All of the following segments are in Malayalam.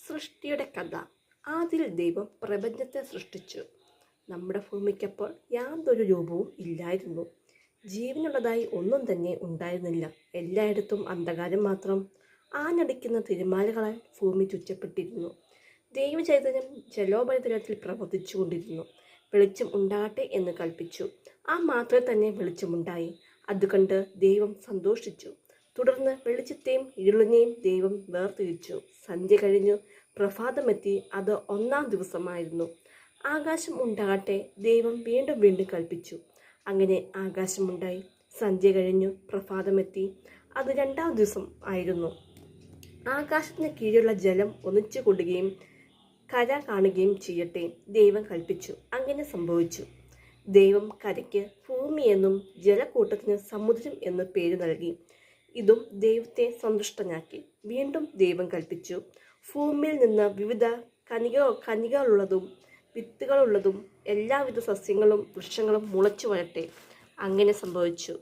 സൃഷ്ടിയുടെ കഥ. ആദിയിൽ ദൈവം പ്രപഞ്ചത്തെ സൃഷ്ടിച്ചു. നമ്മുടെ ഭൂമിക്കപ്പോൾ യാതൊരു രൂപവും ഇല്ലായിരുന്നു. ജീവനുള്ളതായി ഒന്നും തന്നെ ഉണ്ടായിരുന്നില്ല. എല്ലായിടത്തും അന്ധകാരം മാത്രം. ആഞ്ഞടിക്കുന്ന തിരമാലകളാൽ ഭൂമി ചുറ്റപ്പെട്ടിരുന്നു. ദൈവചൈതന്യം ജലോപരിതലത്തിൽ പ്രവർത്തിച്ചുകൊണ്ടിരുന്നു. വെളിച്ചം ഉണ്ടാകട്ടെ എന്ന് കൽപ്പിച്ചു. ആ മാത്രം തന്നെ വെളിച്ചമുണ്ടായി. അതുകണ്ട് ദൈവം സന്തോഷിച്ചു. തുടർന്ന് വെളിച്ചത്തെയും ഇരുളിനെയും ദൈവം വേർതിരിച്ചു. സന്ധ്യ കഴിഞ്ഞു, പ്രഭാതമെത്തി. അത് 1-ാം ദിവസമായിരുന്നു. ആകാശം ഉണ്ടാകട്ടെ ദൈവം വീണ്ടും വീണ്ടും കൽപ്പിച്ചു. അങ്ങനെ ആകാശമുണ്ടായി. സന്ധ്യ കഴിഞ്ഞു, പ്രഭാതമെത്തി. അത് 2-ാം ദിവസം ആയിരുന്നു. ആകാശത്തിന് കീഴിലുള്ള ജലം ഒന്നിച്ചു കൂടുകയും കര കാണുകയും ചെയ്യട്ടെ ദൈവം കൽപ്പിച്ചു. അങ്ങനെ സംഭവിച്ചു. ദൈവം കരയ്ക്ക് ഭൂമി എന്നും ജലക്കൂട്ടത്തിന് സമുദ്രം എന്ന് പേര് നൽകി. ഇതും ദൈവത്തെ സന്തുഷ്ടനാക്കി. വീണ്ടും ദൈവം കൽപ്പിച്ചു, ഭൂമിയിൽ നിന്ന് വിവിധ കനികളുള്ളതും വിത്തുകളുള്ളതും എല്ലാവിധ സസ്യങ്ങളും വൃക്ഷങ്ങളും മുളച്ചു വരട്ടെ. അങ്ങനെ സംഭവിച്ചു.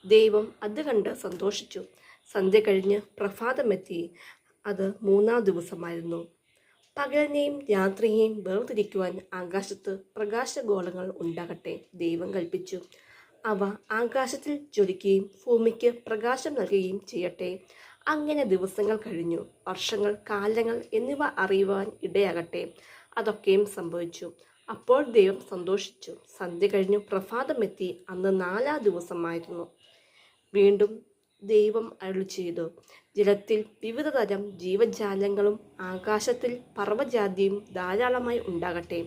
ദൈവം അത് കണ്ട് സന്തോഷിച്ചു. സന്ധ്യ കഴിഞ്ഞ് പ്രഭാതമെത്തി. അത് 3-ാം ദിവസമായിരുന്നു. പകലിനെയും രാത്രിയെയും വേർതിരിക്കുവാൻ ആകാശത്ത് പ്രകാശഗോളങ്ങൾ ഉണ്ടാകട്ടെ ദൈവം കൽപ്പിച്ചു. അവ ആകാശത്തിൽ ജ്വലിക്കുകയും ഭൂമിക്ക് പ്രകാശം നൽകുകയും ചെയ്യട്ടെ. അങ്ങനെ ദിവസങ്ങൾ കഴിഞ്ഞു. വർഷങ്ങൾ, കാലങ്ങൾ എന്നിവ അറിയുവാൻ ഇടയാകട്ടെ. അതൊക്കെയും സംഭവിച്ചു. അപ്പോൾ ദൈവം സന്തോഷിച്ചു. സന്ധ്യ കഴിഞ്ഞു, പ്രഭാതമെത്തി. അന്ന് 4-ാം ദിവസമായിരുന്നു. വീണ്ടും ദൈവം അരുളി ചെയ്തു, ജലത്തിൽ വിവിധ തരം ജീവജാലങ്ങളും ആകാശത്തിൽ പർവ്വജാതിയും ധാരാളമായി ഉണ്ടാകട്ടെ.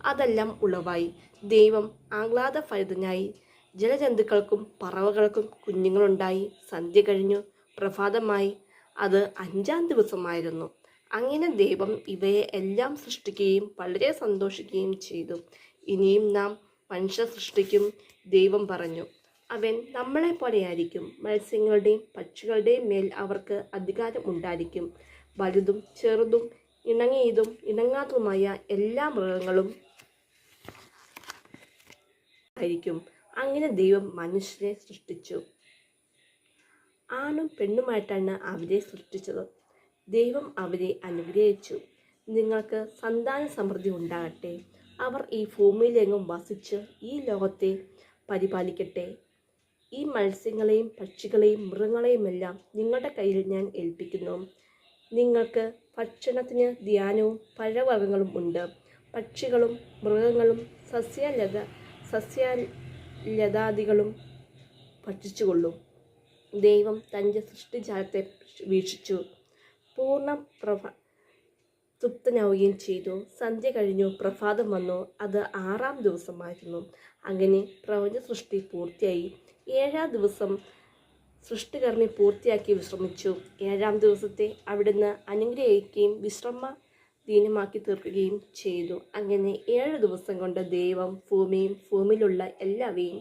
അതെല്ലാം ഉളവായി. ദൈവം ആഹ്ലാദഭരിതനായി. ജലജന്തുക്കൾക്കും പറവകൾക്കും കുഞ്ഞുങ്ങളുണ്ടായി. സന്ധ്യ കഴിഞ്ഞു, പ്രഭാതമായി. അത് 5-ാം ദിവസമായിരുന്നു. അങ്ങനെ ദൈവം ഇവയെ എല്ലാം സൃഷ്ടിക്കുകയും വളരെ സന്തോഷിക്കുകയും ചെയ്തു. ഇനിയും നാം മനുഷ്യ സൃഷ്ടിക്കും. ദൈവം പറഞ്ഞു, അവൻ നമ്മളെപ്പോലെയായിരിക്കും. മത്സ്യങ്ങളുടെയും പക്ഷികളുടെയും മേൽ അവർക്ക് അധികാരം ഉണ്ടായിരിക്കും. വലുതും ചെറുതും ഇണങ്ങിയതും ഇണങ്ങാത്തതുമായ എല്ലാ മൃഗങ്ങളും ആയിരിക്കും. അങ്ങനെ ദൈവം മനുഷ്യരെ സൃഷ്ടിച്ചു. ആണും പെണ്ണുമായിട്ടാണ് അവരെ സൃഷ്ടിച്ചത്. ദൈവം അവരെ അനുഗ്രഹിച്ചു. നിങ്ങൾക്ക് സന്താന സമൃദ്ധി ഉണ്ടാകട്ടെ. അവർ ഈ ഭൂമിയിലെങ്ങും വസിച്ച് ഈ ലോകത്തെ പരിപാലിക്കട്ടെ. ഈ മത്സ്യങ്ങളെയും പക്ഷികളെയും മൃഗങ്ങളെയുമെല്ലാം നിങ്ങളുടെ കയ്യിൽ ഞാൻ ഏൽപ്പിക്കുന്നു. നിങ്ങൾക്ക് ഭക്ഷണത്തിന് ധാന്യവും പഴവർഗ്ഗങ്ങളും ഉണ്ട്. പക്ഷികളും മൃഗങ്ങളും സസ്യലതാദികളും ഭക്ഷിച്ചുകൊള്ളും. ദൈവം തൻ്റെ സൃഷ്ടിജാലത്തെ വീക്ഷിച്ചു. പൂർണ്ണ തൃപ്തനാവുകയും ചെയ്തു. സന്ധ്യ കഴിഞ്ഞു, പ്രഭാതം വന്നു. അത് 6-ാം ദിവസമായിരുന്നു. അങ്ങനെ പ്രപഞ്ച സൃഷ്ടി പൂർത്തിയായി. 7-ാം ദിവസം സൃഷ്ടികർമ്മി പൂർത്തിയാക്കി വിശ്രമിച്ചു. 7-ാം ദിവസത്തെ അവിടുന്ന് അനുഗ്രഹിക്കുകയും വിശ്രമ ദീനമാക്കി തീർക്കുകയും ചെയ്തു. അങ്ങനെ 7 ദിവസം കൊണ്ട് ദൈവം ഭൂമിയും ഭൂമിയിലുള്ള എല്ലാവരെയും